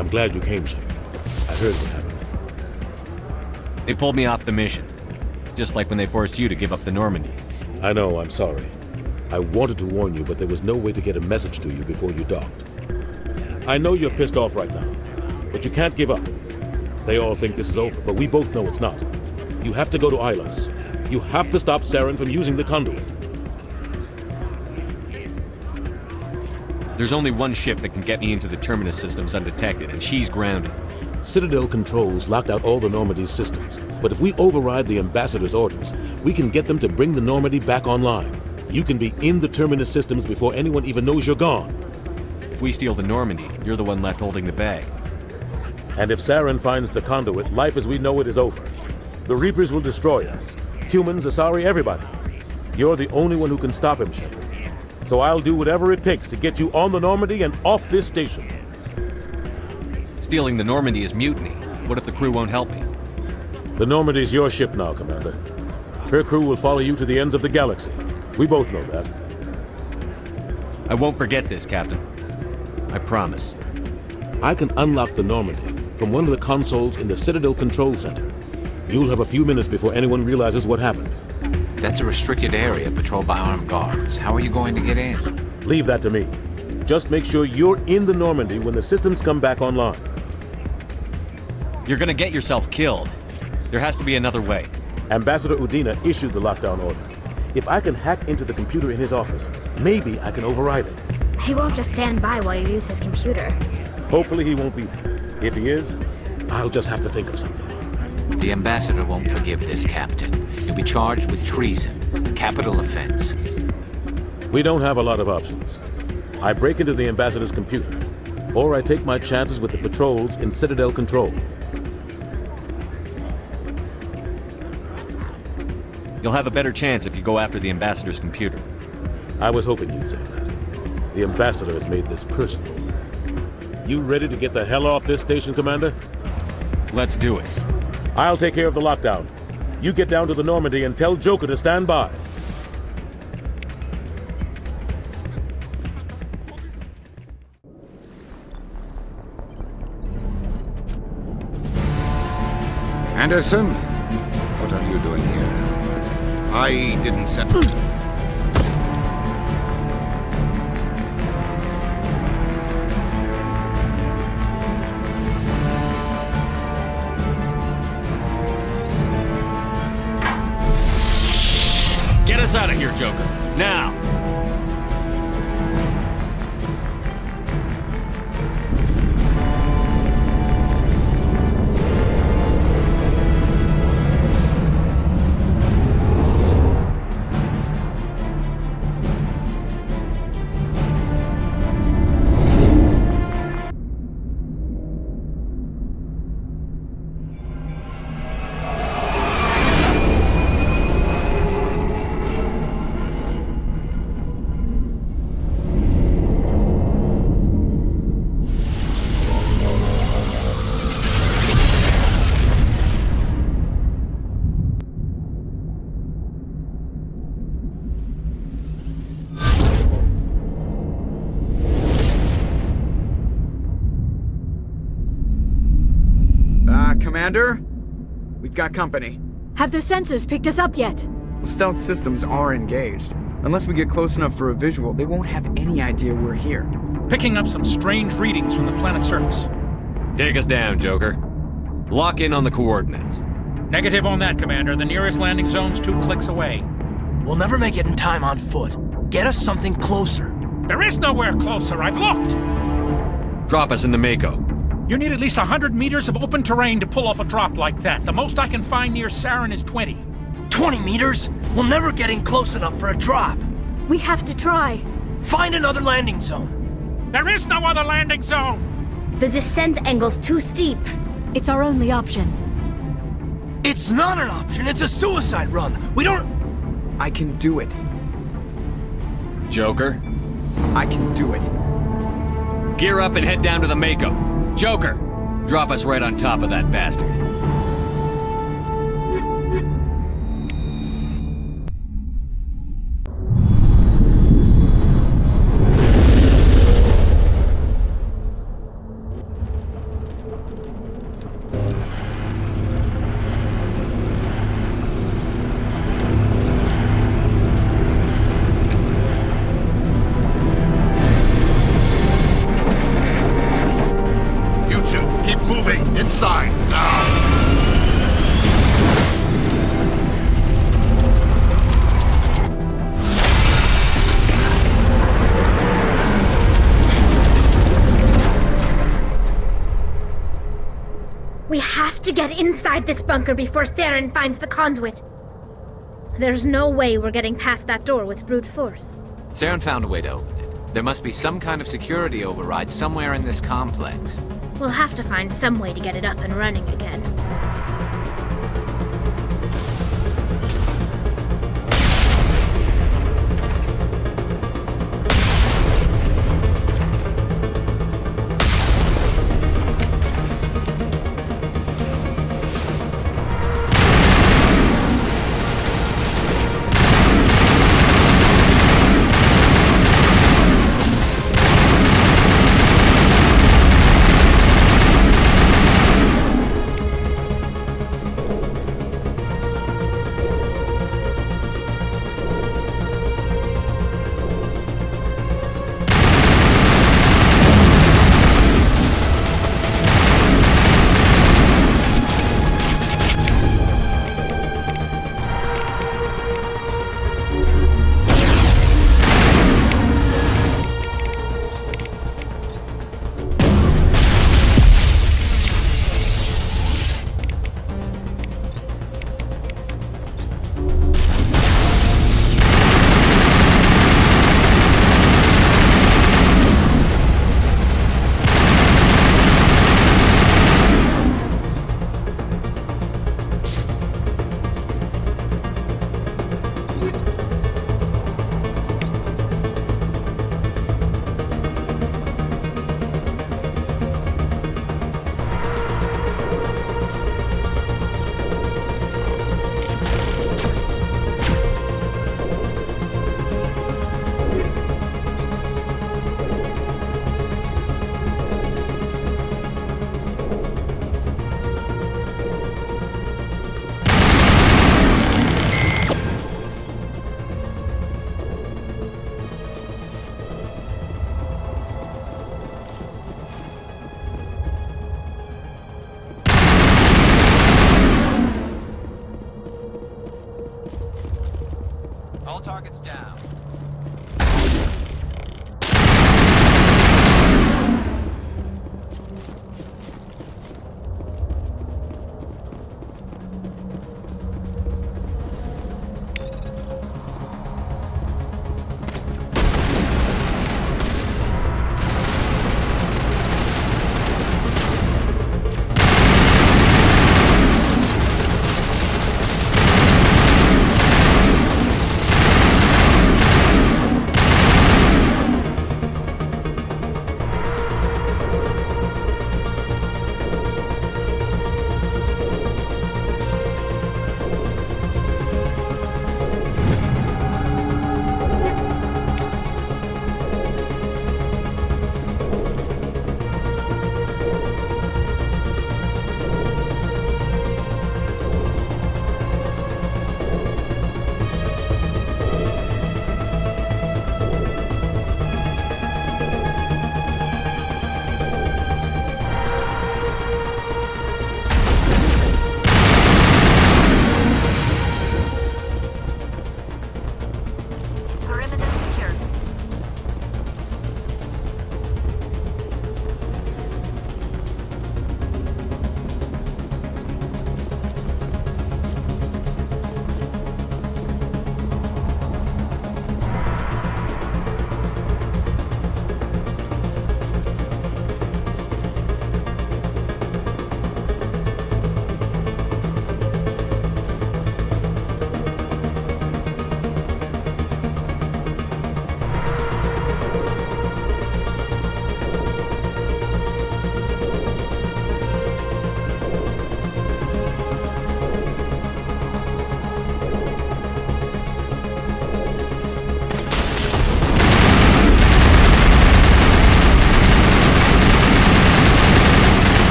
I'm glad you came, Shepard. I heard what happened. They pulled me off the mission. Just like when they forced you to give up the Normandy. I know, I'm sorry. I wanted to warn you, but there was no way to get a message to you before you docked. I know you're pissed off right now, but you can't give up. They all think this is over, but we both know it's not. You have to go to Ilos. You have to stop Saren from using the conduit. There's only one ship that can get me into the Terminus systems undetected, and she's grounded. Citadel controls locked out all the Normandy's systems, but if we override the Ambassador's orders, we can get them to bring the Normandy back online. You can be in the Terminus systems before anyone even knows you're gone. If we steal the Normandy, you're the one left holding the bag. And if Saren finds the conduit, life as we know it is over. The Reapers will destroy us. Humans, Asari, everybody. You're the only one who can stop him, Shepard. So I'll do whatever it takes to get you on the Normandy and off this station. Stealing the Normandy is mutiny. What if the crew won't help me? The Normandy's your ship now, Commander. Her crew will follow you to the ends of the galaxy. We both know that. I won't forget this, Captain. I promise. I can unlock the Normandy from one of the consoles in the Citadel Control Center. You'll have a few minutes before anyone realizes what happened. That's a restricted area patrolled by armed guards. How are you going to get in? Leave that to me. Just make sure you're in the Normandy when the systems come back online. You're gonna get yourself killed. There has to be another way. Ambassador Udina issued the lockdown order. If I can hack into the computer in his office, maybe I can override it. He won't just stand by while you use his computer. Hopefully he won't be there. If he is, I'll just have to think of something. The Ambassador won't forgive this, Captain. You'll be charged with treason, a capital offense. We don't have a lot of options. I break into the Ambassador's computer, or I take my chances with the patrols in Citadel Control. You'll have a better chance if you go after the Ambassador's computer. I was hoping you'd say that. The Ambassador has made this personal. You ready to get the hell off this station, Commander? Let's do it. I'll take care of the lockdown. You get down to the Normandy and tell Joker to stand by. Anderson, what are you doing here? I didn't set... Get us out of here, Joker. Now! Commander? We've got company. Have their sensors picked us up yet? The stealth systems are engaged. Unless we get close enough for a visual, they won't have any idea we're here. Picking up some strange readings from the planet's surface. Take us down, Joker. Lock in on the coordinates. Negative on that, Commander. The nearest landing zone's 2 clicks away. We'll never make it in time on foot. Get us something closer. There is nowhere closer. I've looked. Drop us in the Mako. You need at least 100 meters of open terrain to pull off a drop like that. The most I can find near Saren is 20. 20 meters? We'll never get in close enough for a drop. We have to try. Find another landing zone. There is no other landing zone! The descent angle's too steep. It's our only option. It's not an option. It's a suicide run. We don't... I can do it. Joker? I can do it. Gear up and head down to the Mako. Joker, drop us right on top of that bastard. We have to get inside this bunker before Saren finds the conduit. There's no way we're getting past that door with brute force. Saren found a way to open it. There must be some kind of security override somewhere in this complex. We'll have to find some way to get it up and running again.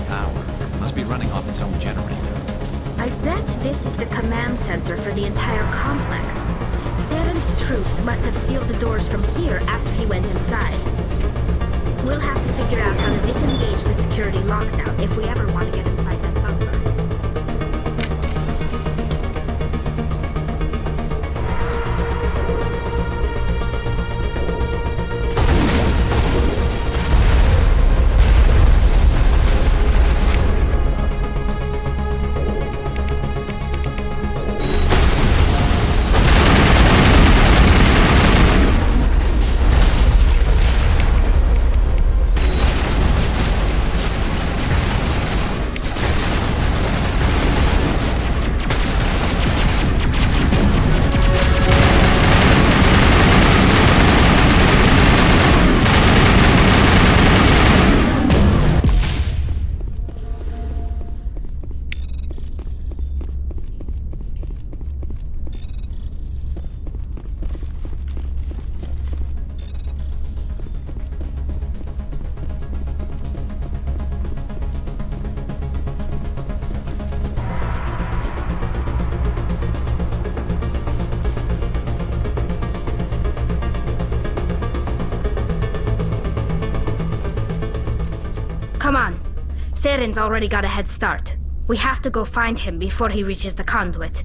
power. Must be running off its own generator. I bet this is the command center for the entire complex. Saren's troops must have sealed the doors from here after he went inside. We'll have to figure out how to disengage the security lockdown if we ever want to get inside that bunker. Come on. Saren's already got a head start. We have to go find him before he reaches the conduit.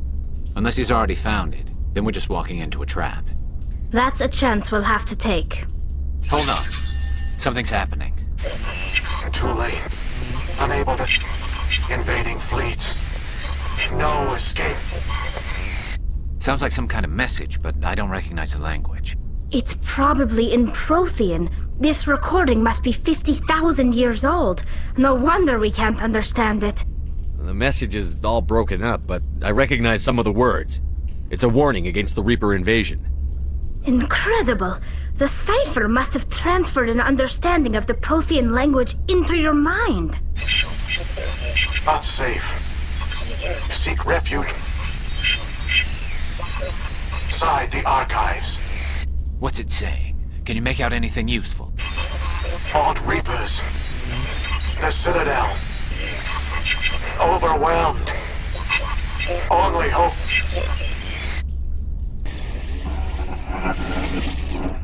Unless he's already found it, then we're just walking into a trap. That's a chance we'll have to take. Hold on. Something's happening. Too late. Unable to... Invading fleets. No escape. Sounds like some kind of message, but I don't recognize the language. It's probably in Prothean. This recording must be 50,000 years old. No wonder we can't understand it. The message is all broken up, but I recognize some of the words. It's a warning against the Reaper invasion. Incredible! The cipher must have transferred an understanding of the Prothean language into your mind. Not safe. Seek refuge. Inside the archives. What's it saying? Can you make out anything useful? Fought Reapers. The Citadel. Overwhelmed. Only hope.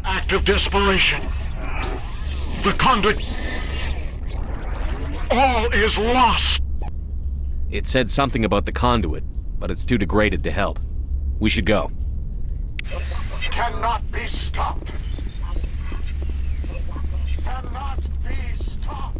Act of desperation. The conduit. All is lost. It said something about the conduit, but it's too degraded to help. We should go. Cannot be stopped. Cannot be stopped.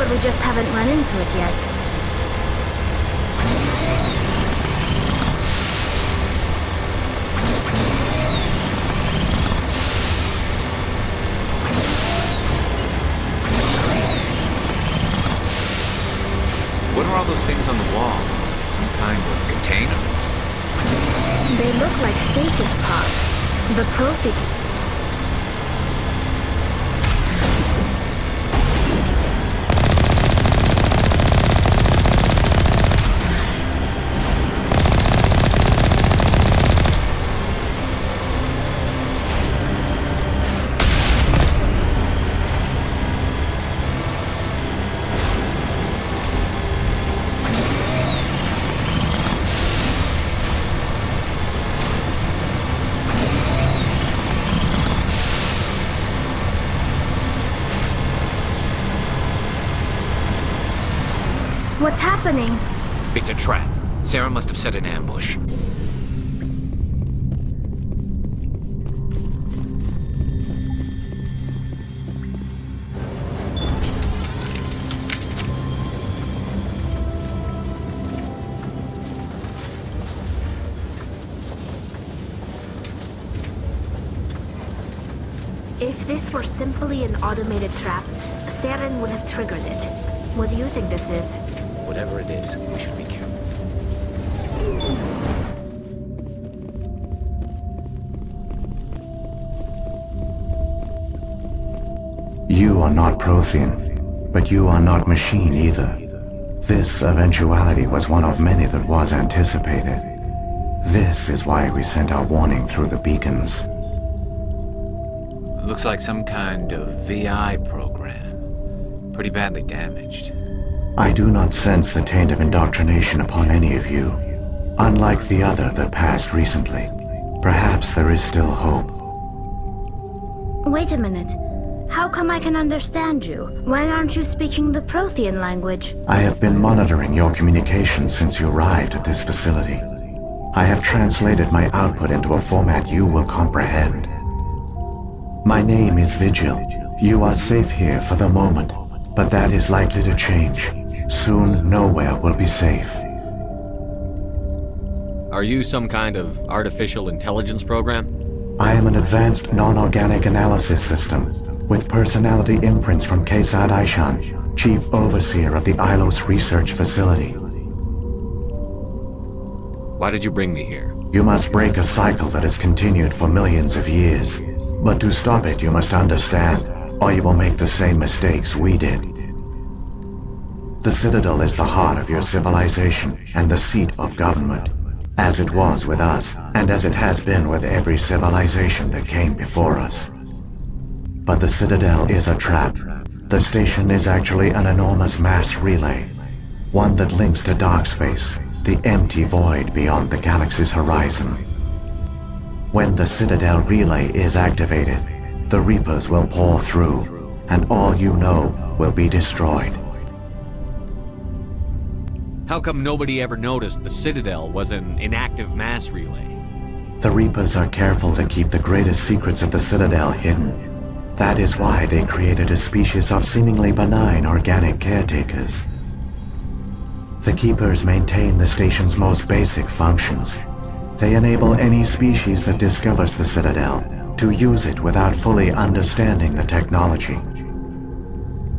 We just haven't run into it yet. What are all those things on the wall? Some kind of containers? They look like stasis pods. The Prothean. What's happening? It's a trap. Sarah must have set an ambush. If this were simply an automated trap, Saren would have triggered it. What do you think this is? Whatever it is, we should be careful. You are not Prothean, but you are not machine either. This eventuality was one of many that was anticipated. This is why we sent our warning through the beacons. Looks like some kind of VI program. Pretty badly damaged. I do not sense the taint of indoctrination upon any of you. Unlike the other that passed recently, perhaps there is still hope. Wait a minute. How come I can understand you? Why aren't you speaking the Prothean language? I have been monitoring your communications since you arrived at this facility. I have translated my output into a format you will comprehend. My name is Vigil. You are safe here for the moment, but that is likely to change. Soon, nowhere will be safe. Are you some kind of artificial intelligence program? I am an advanced non-organic analysis system, with personality imprints from Kesad Aishan, Chief Overseer of the Ilos Research Facility. Why did you bring me here? You must break a cycle that has continued for millions of years. But to stop it, you must understand, or you will make the same mistakes we did. The Citadel is the heart of your civilization and the seat of government, as it was with us, and as it has been with every civilization that came before us. But the Citadel is a trap. The station is actually an enormous mass relay, one that links to dark space, the empty void beyond the galaxy's horizon. When the Citadel relay is activated, the Reapers will pour through, and all you know will be destroyed. How come nobody ever noticed the Citadel was an inactive mass relay? The Reapers are careful to keep the greatest secrets of the Citadel hidden. That is why they created a species of seemingly benign organic caretakers. The Keepers maintain the station's most basic functions. They enable any species that discovers the Citadel to use it without fully understanding the technology.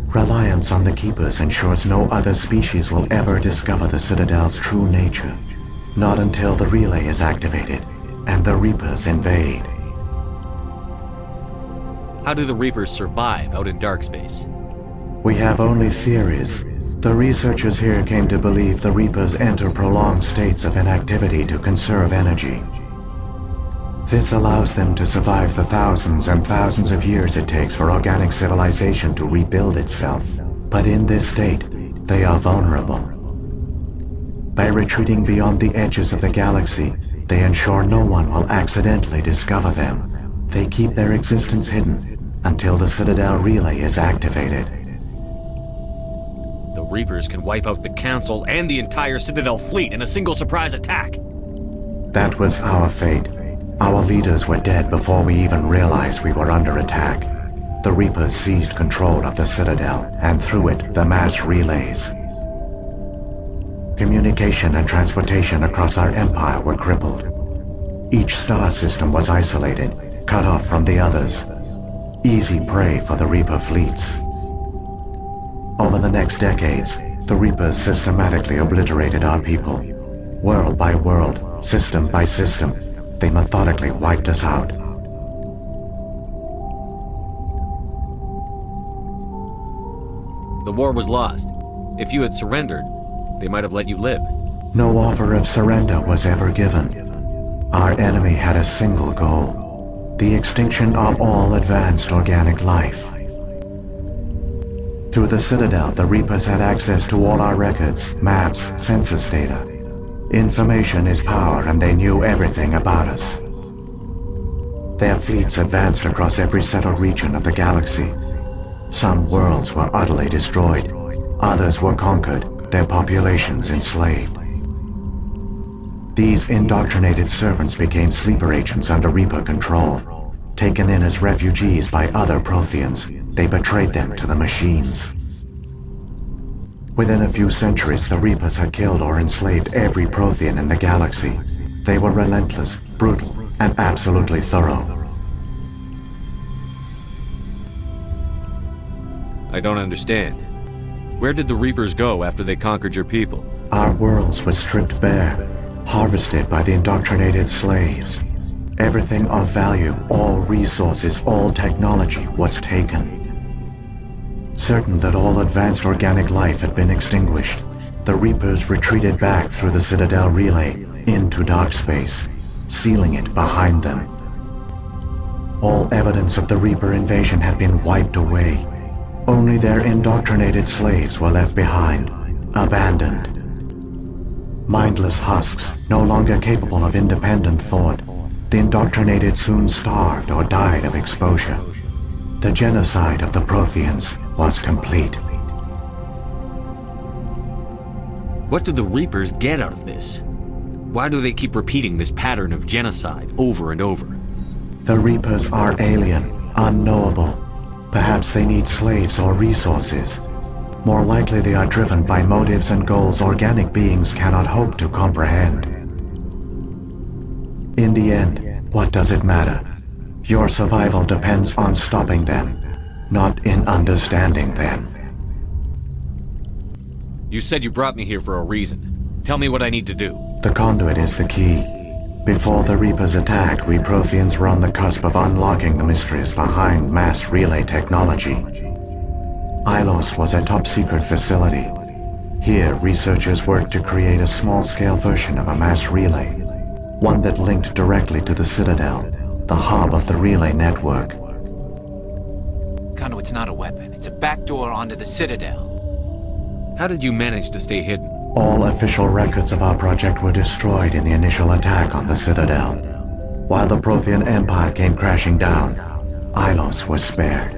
Reliance on the Keepers ensures no other species will ever discover the Citadel's true nature, not until the relay is activated and the Reapers invade. How do the Reapers survive out in dark space? We have only theories. The researchers here came to believe the Reapers enter prolonged states of inactivity to conserve energy. This allows them to survive the thousands and thousands of years it takes for organic civilization to rebuild itself. But in this state, they are vulnerable. By retreating beyond the edges of the galaxy, they ensure no one will accidentally discover them. They keep their existence hidden until the Citadel relay is activated. The Reapers can wipe out the Council and the entire Citadel fleet in a single surprise attack. That was our fate. Our leaders were dead before we even realized we were under attack. The Reapers seized control of the Citadel, and through it, the mass relays. Communication and transportation across our empire were crippled. Each star system was isolated, cut off from the others. Easy prey for the Reaper fleets. Over the next decades, the Reapers systematically obliterated our people. World by world, system by system, they methodically wiped us out. The war was lost. If you had surrendered, they might have let you live. No offer of surrender was ever given. Our enemy had a single goal: the extinction of all advanced organic life. Through the Citadel, the Reapers had access to all our records, maps, census data. Information is power, and they knew everything about us. Their fleets advanced across every settled region of the galaxy. Some worlds were utterly destroyed, others were conquered, their populations enslaved. These indoctrinated servants became sleeper agents under Reaper control. Taken in as refugees by other Protheans, they betrayed them to the machines. Within a few centuries, the Reapers had killed or enslaved every Prothean in the galaxy. They were relentless, brutal, and absolutely thorough. I don't understand. Where did the Reapers go after they conquered your people? Our worlds were stripped bare, harvested by the indoctrinated slaves. Everything of value, all resources, all technology was taken. Certain that all advanced organic life had been extinguished, the Reapers retreated back through the Citadel relay into dark space, sealing it behind them. All evidence of the Reaper invasion had been wiped away. Only their indoctrinated slaves were left behind, abandoned. Mindless husks, no longer capable of independent thought, the indoctrinated soon starved or died of exposure. The genocide of the Protheans was complete. What do the Reapers get out of this? Why do they keep repeating this pattern of genocide over and over? The Reapers are alien, unknowable. Perhaps they need slaves or resources. More likely they are driven by motives and goals organic beings cannot hope to comprehend. In the end, what does it matter? Your survival depends on stopping them, not in understanding them. You said you brought me here for a reason. Tell me what I need to do. The conduit is the key. Before the Reapers attacked, we Protheans were on the cusp of unlocking the mysteries behind mass relay technology. Ilos was a top-secret facility. Here, researchers worked to create a small-scale version of a mass relay, one that linked directly to the Citadel, the hub of the relay network. Conduit's not a weapon. It's a backdoor onto the Citadel. How did you manage to stay hidden? All official records of our project were destroyed in the initial attack on the Citadel. While the Prothean Empire came crashing down, Ilos was spared.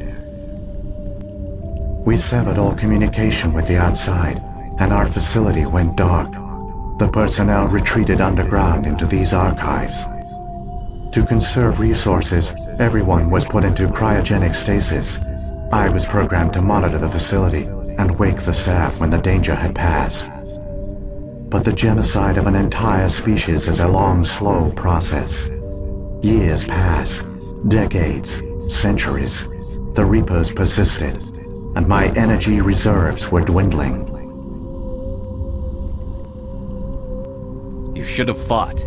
We severed all communication with the outside, and our facility went dark. The personnel retreated underground into these archives. To conserve resources, everyone was put into cryogenic stasis. I was programmed to monitor the facility and wake the staff when the danger had passed. But the genocide of an entire species is a long, slow process. Years passed, decades, centuries. The Reapers persisted, and my energy reserves were dwindling. You should have fought.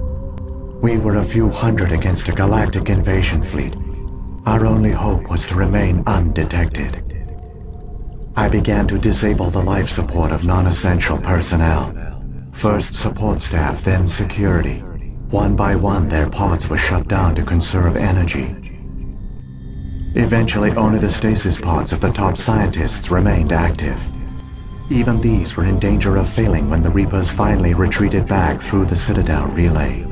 We were a few hundred against a galactic invasion fleet. Our only hope was to remain undetected. I began to disable the life support of non-essential personnel. First support staff, then security. One by one, their pods were shut down to conserve energy. Eventually, only the stasis pods of the top scientists remained active. Even these were in danger of failing when the Reapers finally retreated back through the Citadel relay.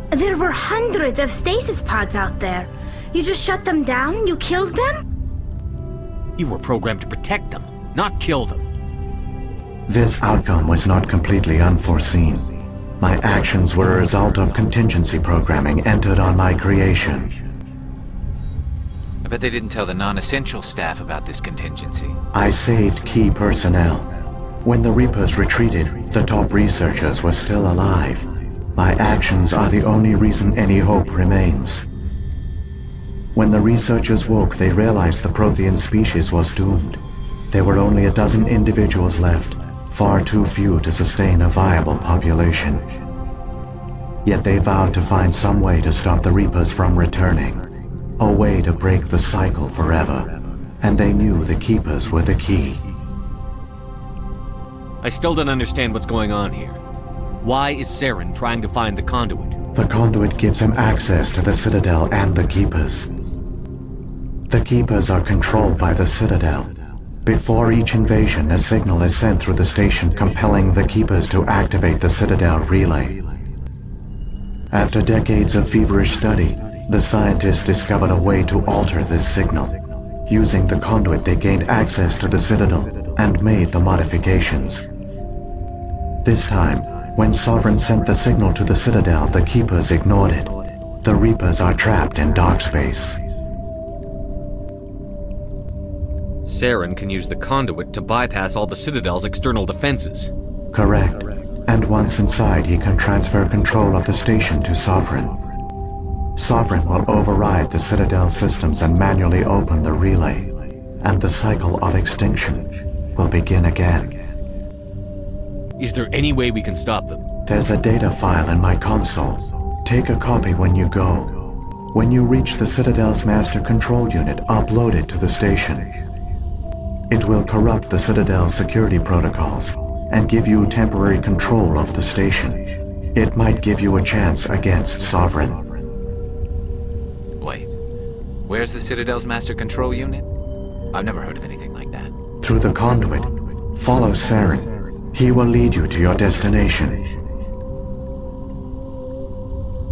There were hundreds of stasis pods out there. You just shut them down? You killed them? You were programmed to protect them, not kill them. This outcome was not completely unforeseen. My actions were a result of contingency programming entered on my creation. I bet they didn't tell the non-essential staff about this contingency. I saved key personnel. When the Reapers retreated, the top researchers were still alive. My actions are the only reason any hope remains. When the researchers woke, they realized the Prothean species was doomed. There were only a dozen individuals left, far too few to sustain a viable population. Yet they vowed to find some way to stop the Reapers from returning, a way to break the cycle forever, and they knew the Keepers were the key. I still don't understand what's going on here. Why is Saren trying to find the conduit? The conduit gives him access to the Citadel and the Keepers. The Keepers are controlled by the Citadel. Before each invasion, a signal is sent through the station compelling the Keepers to activate the Citadel relay. After decades of feverish study, the scientists discovered a way to alter this signal. Using the conduit, they gained access to the Citadel, and made the modifications. This time, when Sovereign sent the signal to the Citadel, the Keepers ignored it. The Reapers are trapped in dark space. Saren can use the conduit to bypass all the Citadel's external defenses. Correct. And once inside, he can transfer control of the station to Sovereign. Sovereign will override the Citadel systems and manually open the relay, and the cycle of extinction will begin again. Is there any way we can stop them? There's a data file in my console. Take a copy when you go. When you reach the Citadel's master control unit, upload it to the station. It will corrupt the Citadel's security protocols and give you temporary control of the station. It might give you a chance against Sovereign. Wait. Where's the Citadel's master control unit? I've never heard of anything like that. Through the conduit, follow Saren. He will lead you to your destination.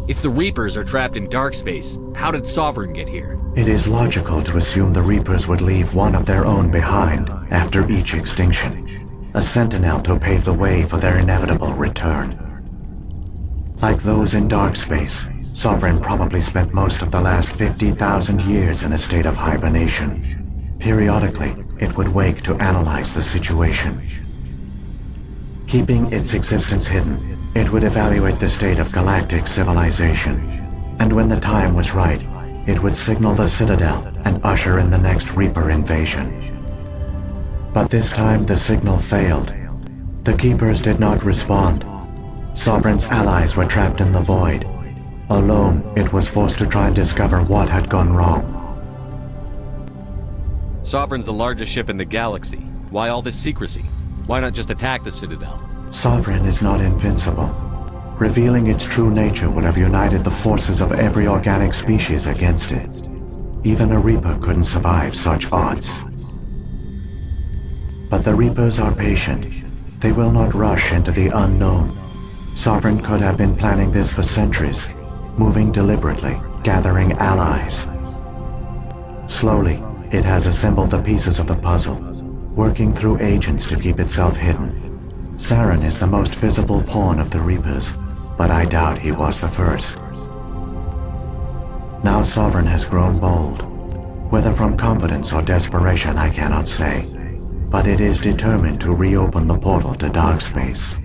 If the Reapers are trapped in dark space, how did Sovereign get here? It is logical to assume the Reapers would leave one of their own behind after each extinction. A sentinel to pave the way for their inevitable return. Like those in dark space, Sovereign probably spent most of the last 50,000 years in a state of hibernation. Periodically, it would wake to analyze the situation. Keeping its existence hidden, it would evaluate the state of galactic civilization. And when the time was right, it would signal the Citadel and usher in the next Reaper invasion. But this time the signal failed. The Keepers did not respond. Sovereign's allies were trapped in the void. Alone, it was forced to try and discover what had gone wrong. Sovereign's the largest ship in the galaxy. Why all this secrecy? Why not just attack the Citadel? Sovereign is not invincible. Revealing its true nature would have united the forces of every organic species against it. Even a Reaper couldn't survive such odds. But the Reapers are patient. They will not rush into the unknown. Sovereign could have been planning this for centuries, moving deliberately, gathering allies. Slowly, it has assembled the pieces of the puzzle, working through agents to keep itself hidden. Saren is the most visible pawn of the Reapers, but I doubt he was the first. Now Sovereign has grown bold. Whether from confidence or desperation, I cannot say, but it is determined to reopen the portal to dark space.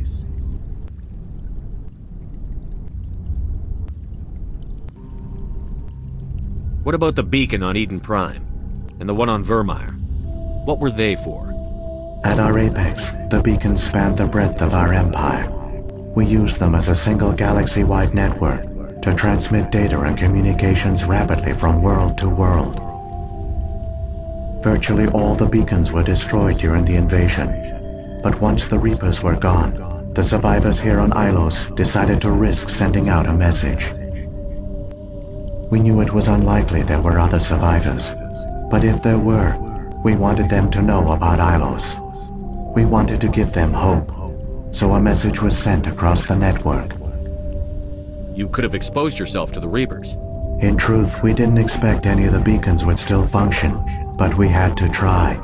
What about the beacon on Eden Prime? And the one on Vermeer? What were they for? At our apex, the beacons spanned the breadth of our empire. We used them as a single galaxy-wide network to transmit data and communications rapidly from world to world. Virtually all the beacons were destroyed during the invasion, but once the Reapers were gone, the survivors here on Ilos decided to risk sending out a message. We knew it was unlikely there were other survivors, but if there were, we wanted them to know about Ilos. We wanted to give them hope, so a message was sent across the network. You could have exposed yourself to the Reapers. In truth, we didn't expect any of the beacons would still function, but we had to try.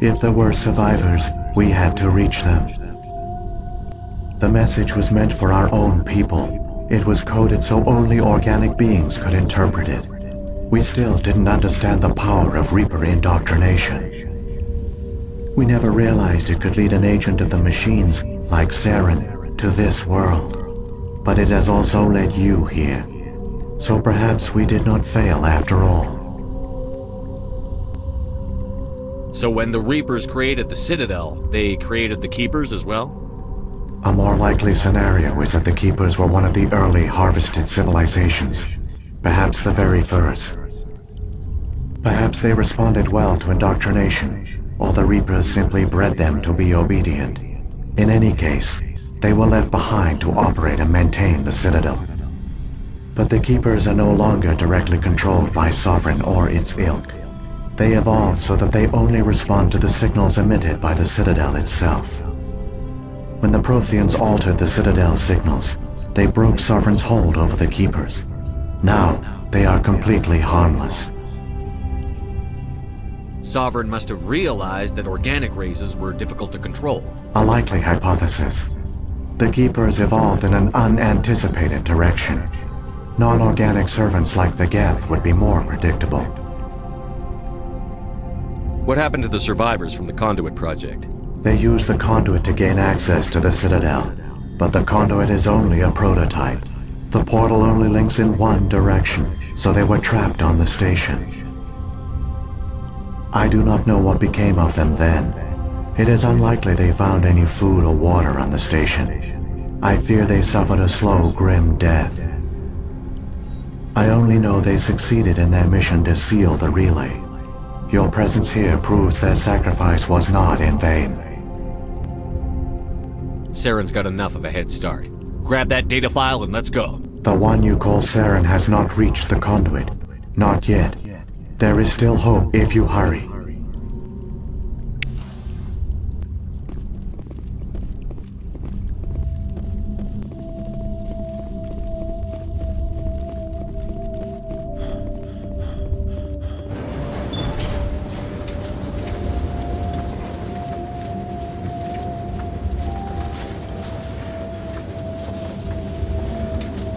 If there were survivors, we had to reach them. The message was meant for our own people. It was coded so only organic beings could interpret it. We still didn't understand the power of Reaper indoctrination. We never realized it could lead an agent of the machines, like Saren, to this world. But it has also led you here. So perhaps we did not fail after all. So when the Reapers created the Citadel, they created the Keepers as well? A more likely scenario is that the Keepers were one of the early harvested civilizations. Perhaps the very first. Perhaps they responded well to indoctrination, or the Reapers simply bred them to be obedient. In any case, they were left behind to operate and maintain the Citadel. But the Keepers are no longer directly controlled by Sovereign or its ilk. They evolved so that they only respond to the signals emitted by the Citadel itself. When the Protheans altered the Citadel's signals, they broke Sovereign's hold over the Keepers. Now, they are completely harmless. Sovereign must have realized that organic races were difficult to control. A likely hypothesis. The Keepers evolved in an unanticipated direction. Non-organic servants like the Geth would be more predictable. What happened to the survivors from the Conduit project? They used the conduit to gain access to the Citadel, but the conduit is only a prototype. The portal only links in one direction, so they were trapped on the station. I do not know what became of them then. It is unlikely they found any food or water on the station. I fear they suffered a slow, grim death. I only know they succeeded in their mission to seal the relay. Your presence here proves their sacrifice was not in vain. Saren's got enough of a head start. Grab that data file and let's go. The one you call Saren has not reached the conduit. Not yet. There is still hope if you hurry.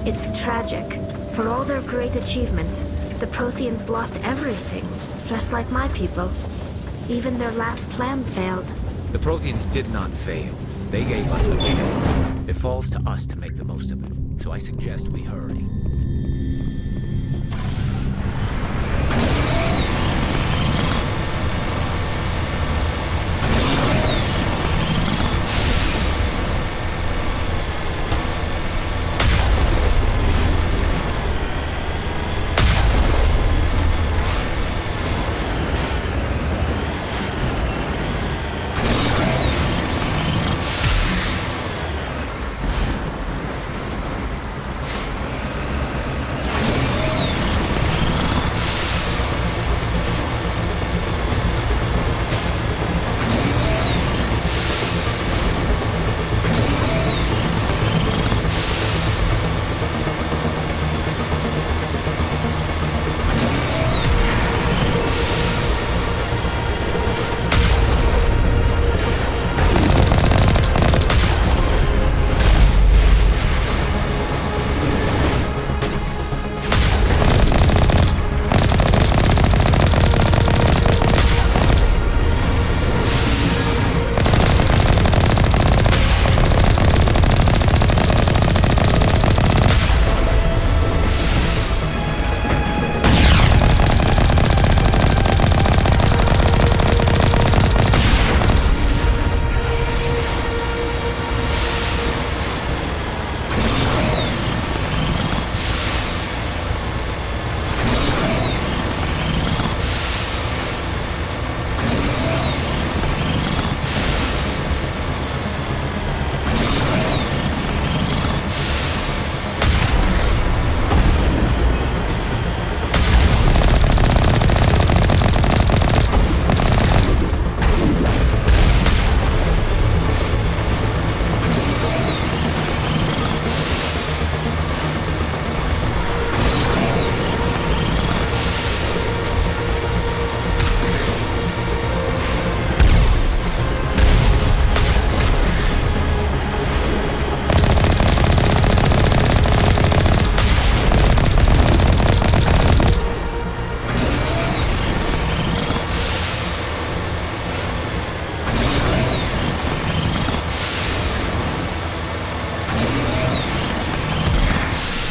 It's tragic. For all their great achievements, the Protheans lost everything, just like my people. Even their last plan failed. The Protheans did not fail. They gave us a chance. It falls to us to make the most of it. So I suggest we hurry.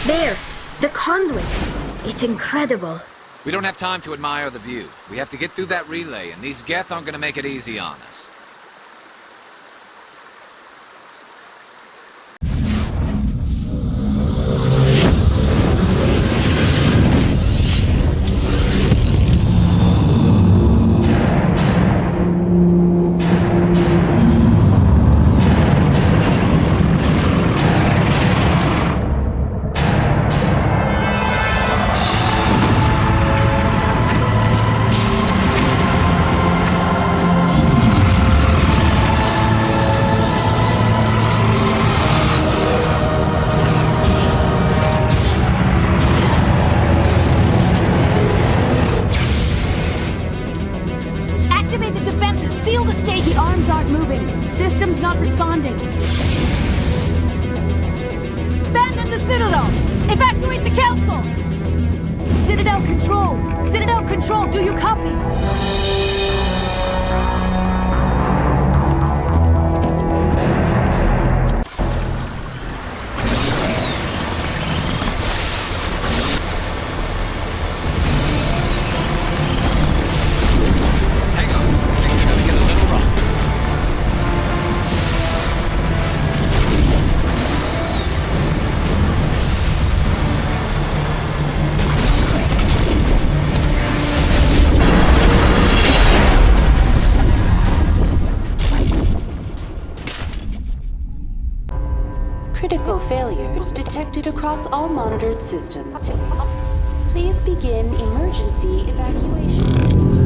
There! The conduit! It's incredible. We don't have time to admire the view. We have to get through that relay, and these Geth aren't gonna make it easy on us. Activate the defenses! Seal the station! The arms aren't moving. Systems not responding. Abandon the Citadel! Evacuate the Council! Citadel Control! Citadel Control, do you copy? Critical failures detected across all monitored systems. Please begin emergency evacuation.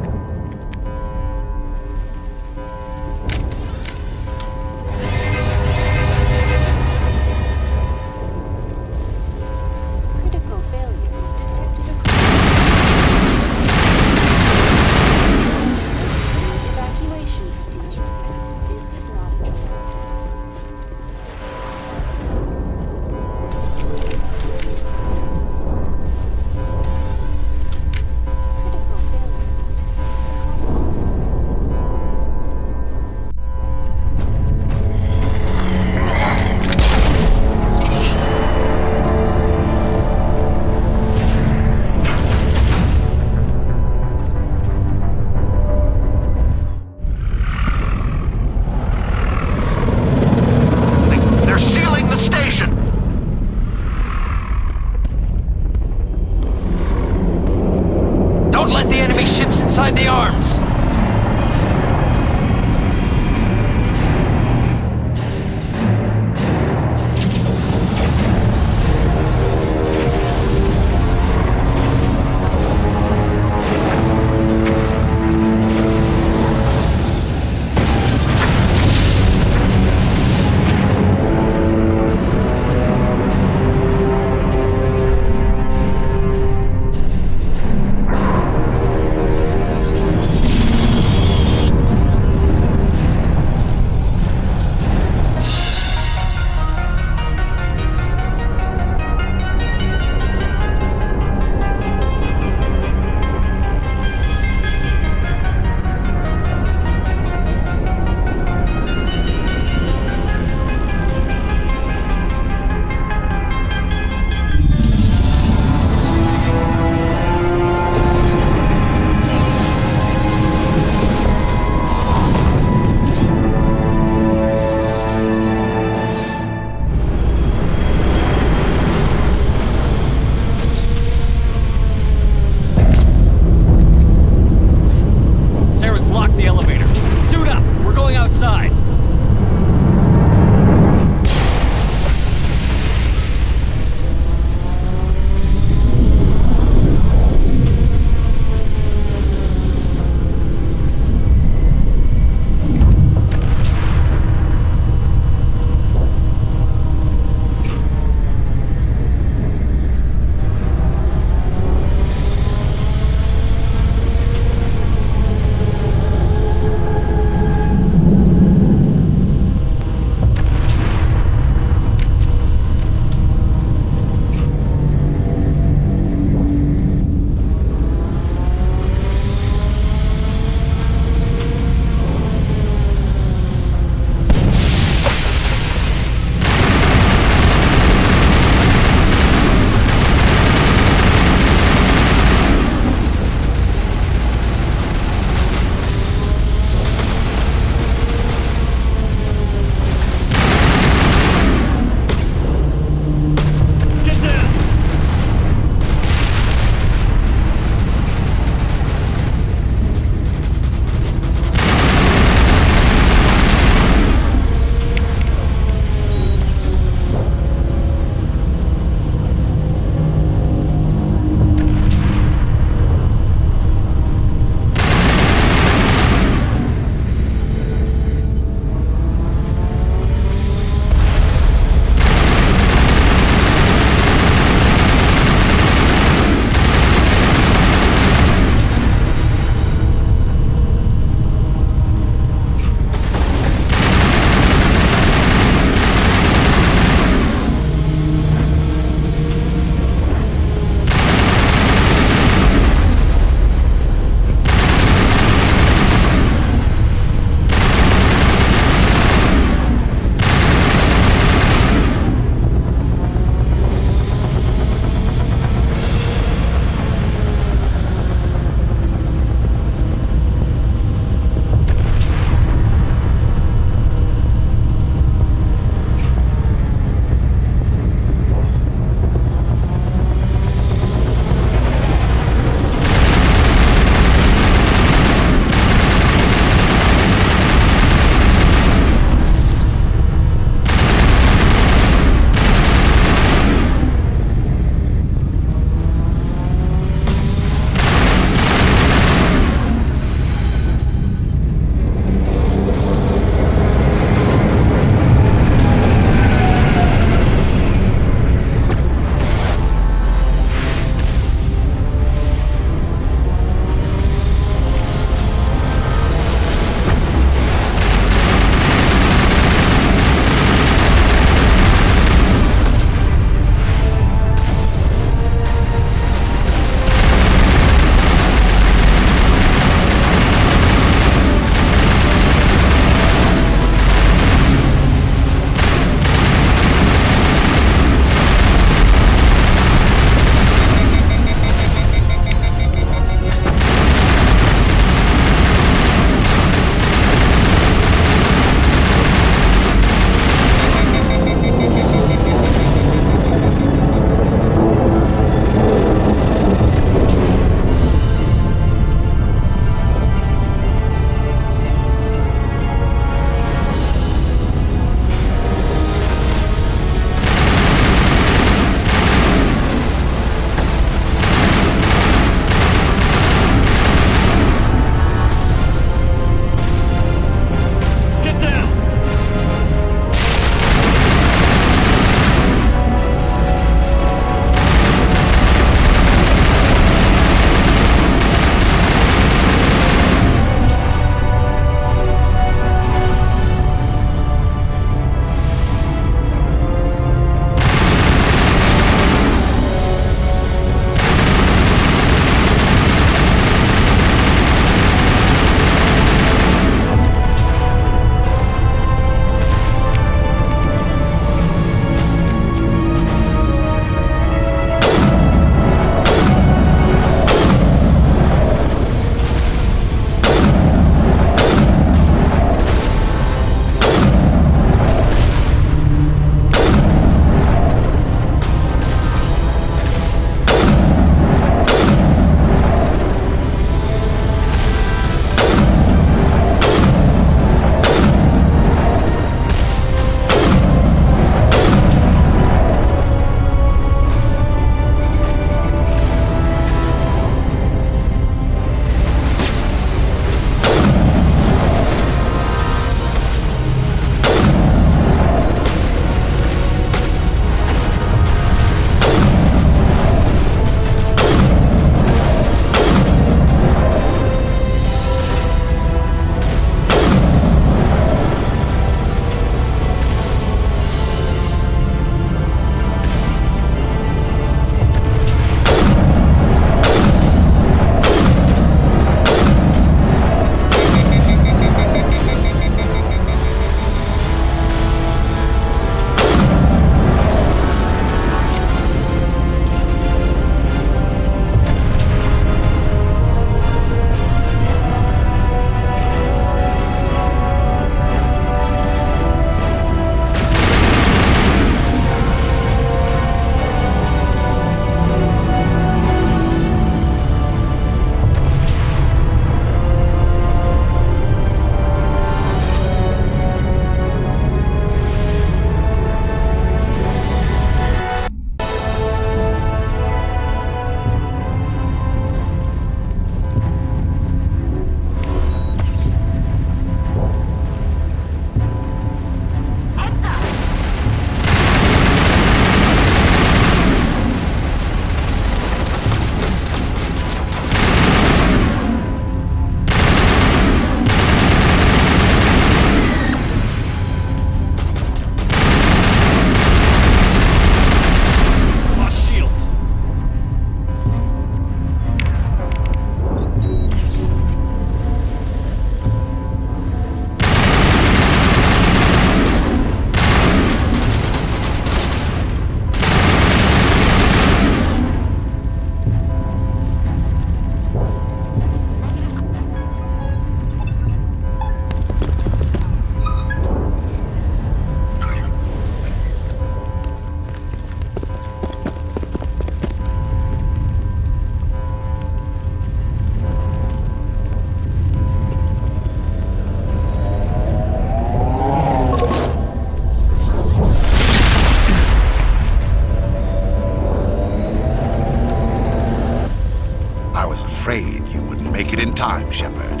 make it in time, Shepard.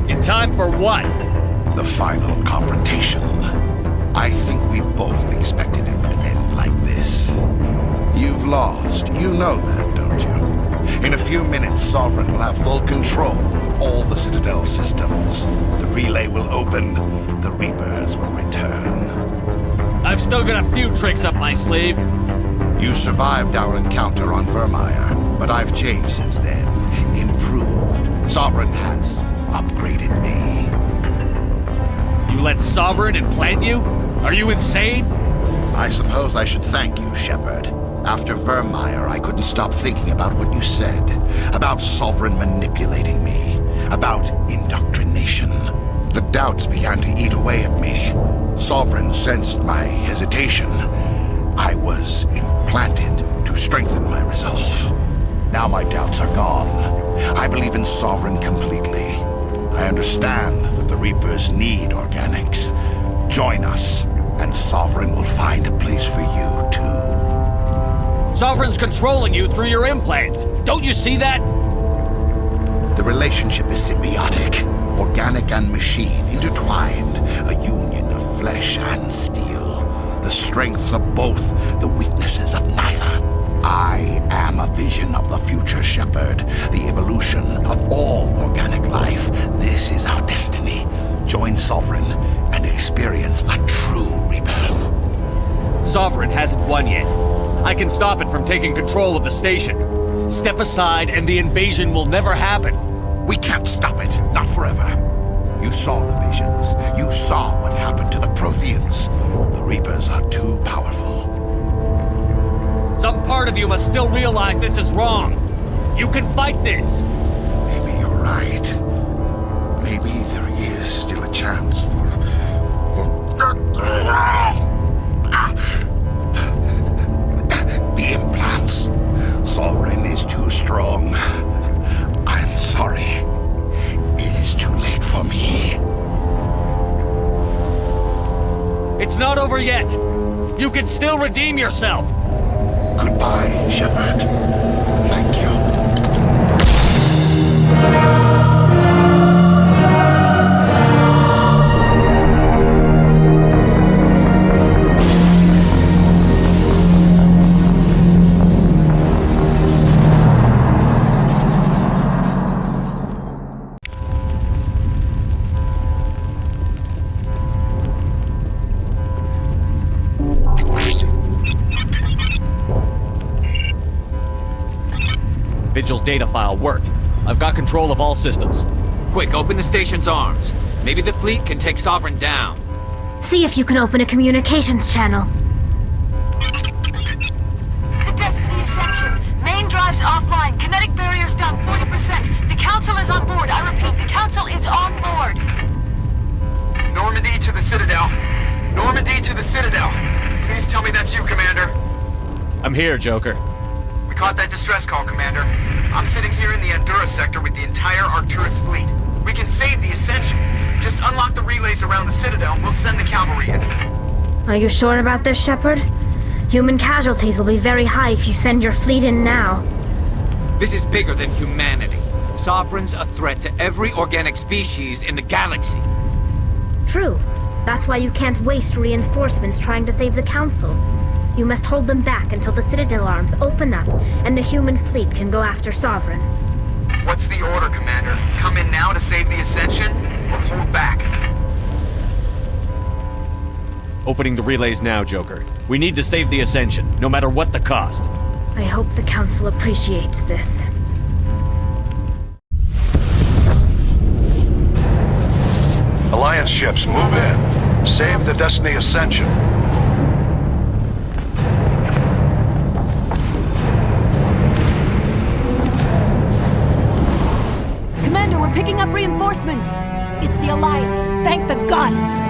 In time for what? The final confrontation. I think we both expected it would end like this. You've lost. You know that, don't you? In a few minutes, Sovereign will have full control of all the Citadel systems. The relay will open. The Reapers will return. I've still got a few tricks up my sleeve. You survived our encounter on Vermeer, but I've changed since then. Improved. Sovereign has upgraded me. You let Sovereign implant you? Are you insane? I suppose I should thank you, Shepard. After Vermeer, I couldn't stop thinking about what you said. About Sovereign manipulating me. About indoctrination. The doubts began to eat away at me. Sovereign sensed my hesitation. I was implanted to strengthen my resolve. Now my doubts are gone. I believe in Sovereign completely. I understand that the Reapers need organics. Join us, and Sovereign will find a place for you, too. Sovereign's controlling you through your implants. Don't you see that? The relationship is symbiotic. Organic and machine intertwined. A union of flesh and steel. The strengths of both, the weaknesses of neither. I am a vision of the future, Shepard. The evolution of all organic life. This is our destiny. Join Sovereign and experience a true rebirth. Sovereign hasn't won yet. I can stop it from taking control of the station. Step aside and the invasion will never happen. We can't stop it. Not forever. You saw the visions. You saw what happened to the Protheans. The Reapers are too powerful. Some part of you must still realize this is wrong. You can fight this. Maybe you're right. Maybe there is still a chance for... The implants. Sovereign is too strong. I'm sorry. It is too late for me. It's not over yet. You can still redeem yourself. Goodbye, Shepard. Thank you. Vigil's data file worked. I've got control of all systems. Quick, open the station's arms. Maybe the fleet can take Sovereign down. See if you can open a communications channel. The Destiny Ascension. Main drives offline. Kinetic barriers down 40%. The Council is on board. I repeat, the Council is on board. Normandy to the Citadel. Normandy to the Citadel. Please tell me that's you, Commander. I'm here, Joker. We caught that distress call, Commander. I'm sitting here in the Andurra sector with the entire Arcturus fleet. We can save the Ascension. Just unlock the relays around the Citadel and we'll send the cavalry in. Are you sure about this, Shepard? Human casualties will be very high if you send your fleet in now. This is bigger than humanity. Sovereign's a threat to every organic species in the galaxy. True. That's why you can't waste reinforcements trying to save the Council. You must hold them back until the Citadel arms open up and the human fleet can go after Sovereign. What's the order, Commander? Come in now to save the Ascension, or hold back? Opening the relays now, Joker. We need to save the Ascension, no matter what the cost. I hope the Council appreciates this. Alliance ships, move in. Save the Destiny Ascension. Commander, we're picking up reinforcements. It's the Alliance. Thank the goddess.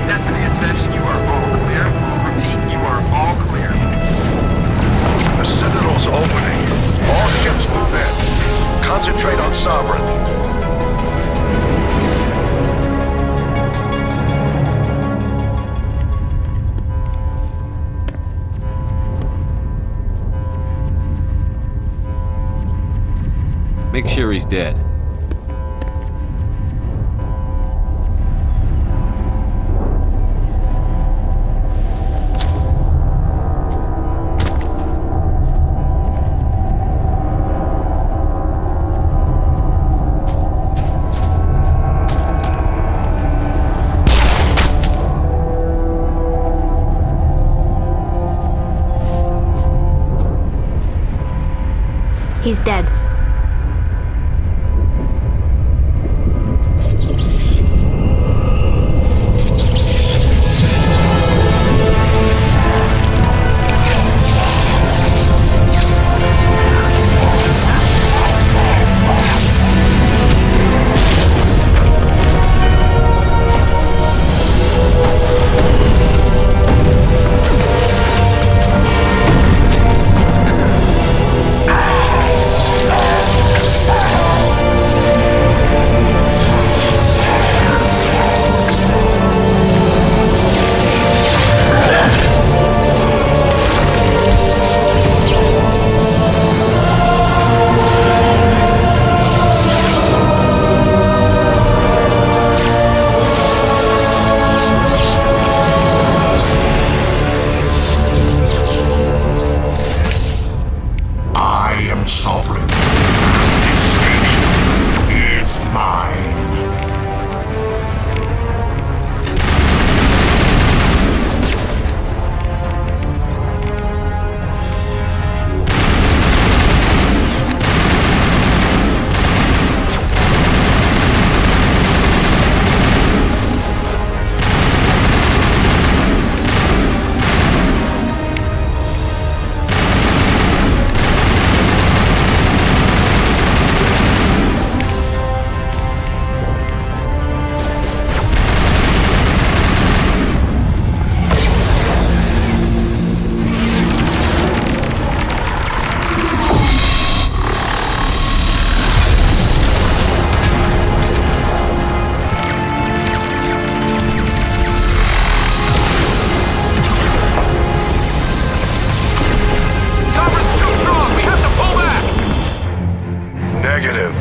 Destiny Ascension, you are all clear. Make sure he's dead. He's dead.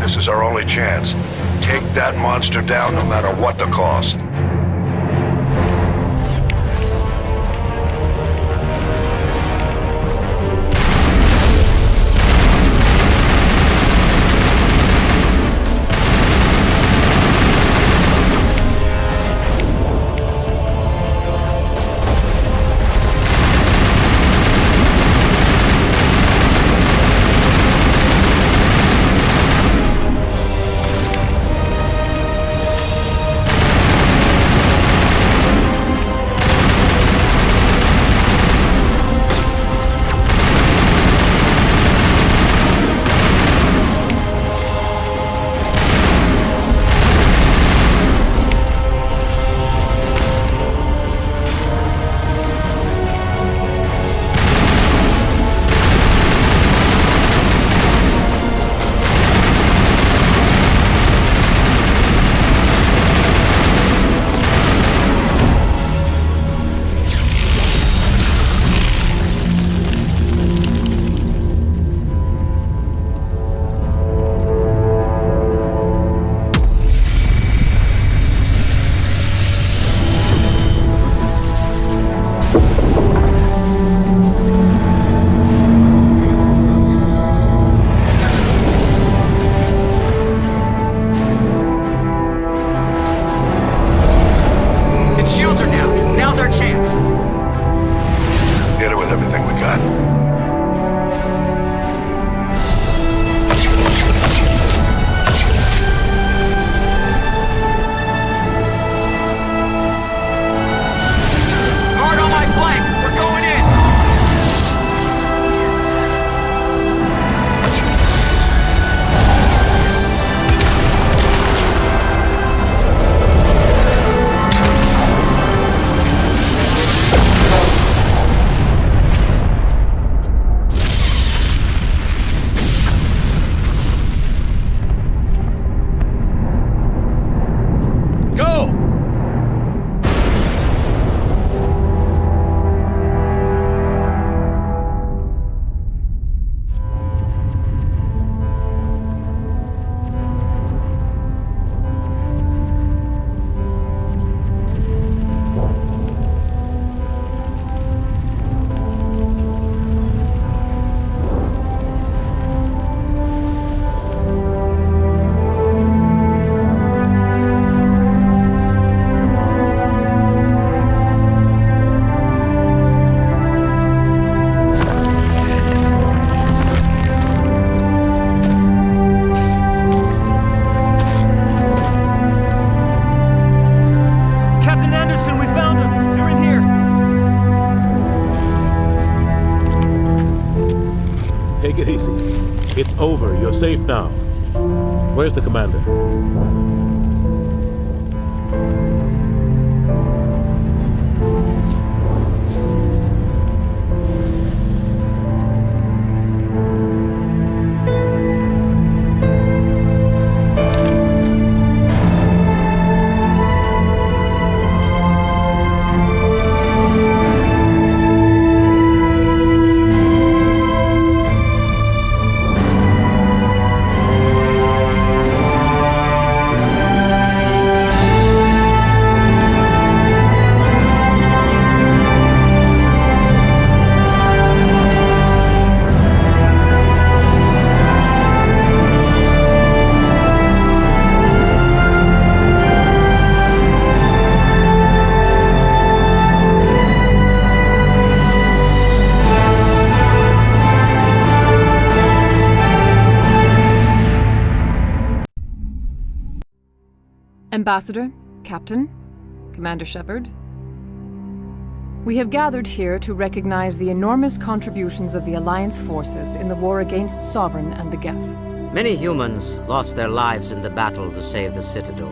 This is our only chance. Take that monster down no matter what the cost. over. You're safe now. Where's the commander? Ambassador, Captain, Commander Shepard. We have gathered here to recognize the enormous contributions of the Alliance forces in the war against Sovereign and the Geth. Many humans lost their lives in the battle to save the Citadel.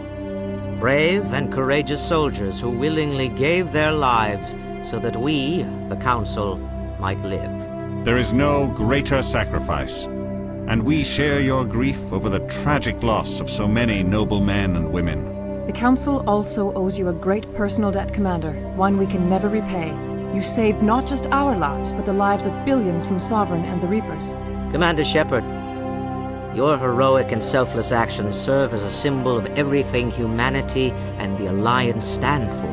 Brave and courageous soldiers who willingly gave their lives so that we, the Council, might live. There is no greater sacrifice, and we share your grief over the tragic loss of so many noble men and women. The Council also owes you a great personal debt, Commander, one we can never repay. You saved not just our lives, but the lives of billions from Sovereign and the Reapers. Commander Shepard, your heroic and selfless actions serve as a symbol of everything humanity and the Alliance stand for.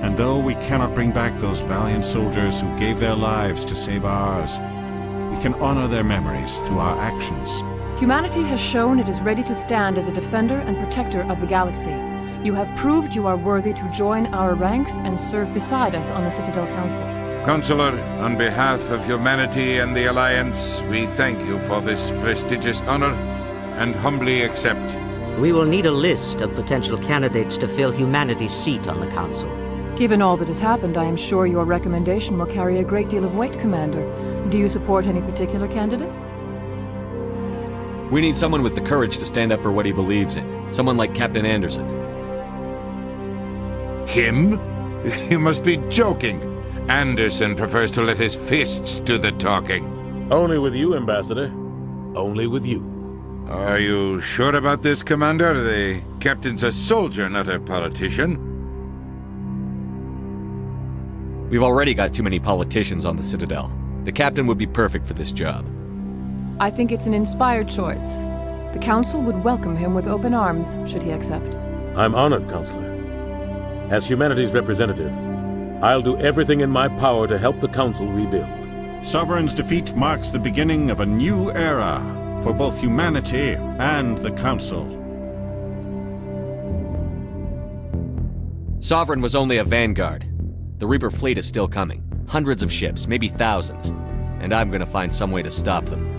And though we cannot bring back those valiant soldiers who gave their lives to save ours, we can honor their memories through our actions. Humanity has shown it is ready to stand as a defender and protector of the galaxy. You have proved you are worthy to join our ranks and serve beside us on the Citadel Council. Counselor, on behalf of humanity and the Alliance, we thank you for this prestigious honor and humbly accept. We will need a list of potential candidates to fill humanity's seat on the Council. Given all that has happened, I am sure your recommendation will carry a great deal of weight, Commander. Do you support any particular candidate? We need someone with the courage to stand up for what he believes in. Someone like Captain Anderson. Him? You must be joking. Anderson prefers to let his fists do the talking. Only with you, Ambassador. Only with you. Are you sure about this, Commander? The captain's a soldier, not a politician. We've already got too many politicians on the Citadel. The captain would be perfect for this job. I think it's an inspired choice. The Council would welcome him with open arms, should he accept. I'm honored, Counselor. As humanity's representative, I'll do everything in my power to help the Council rebuild. Sovereign's defeat marks the beginning of a new era for both humanity and the Council. Sovereign was only a vanguard. The Reaper fleet is still coming. Hundreds of ships, maybe thousands. And I'm gonna find some way to stop them.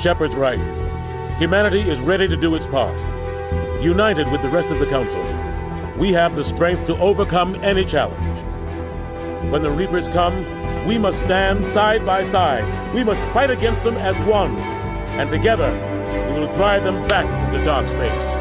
Shepard's right. Humanity is ready to do its part. United with the rest of the Council, we have the strength to overcome any challenge. When the Reapers come, we must stand side by side. We must fight against them as one. And together, we will drive them back into dark space.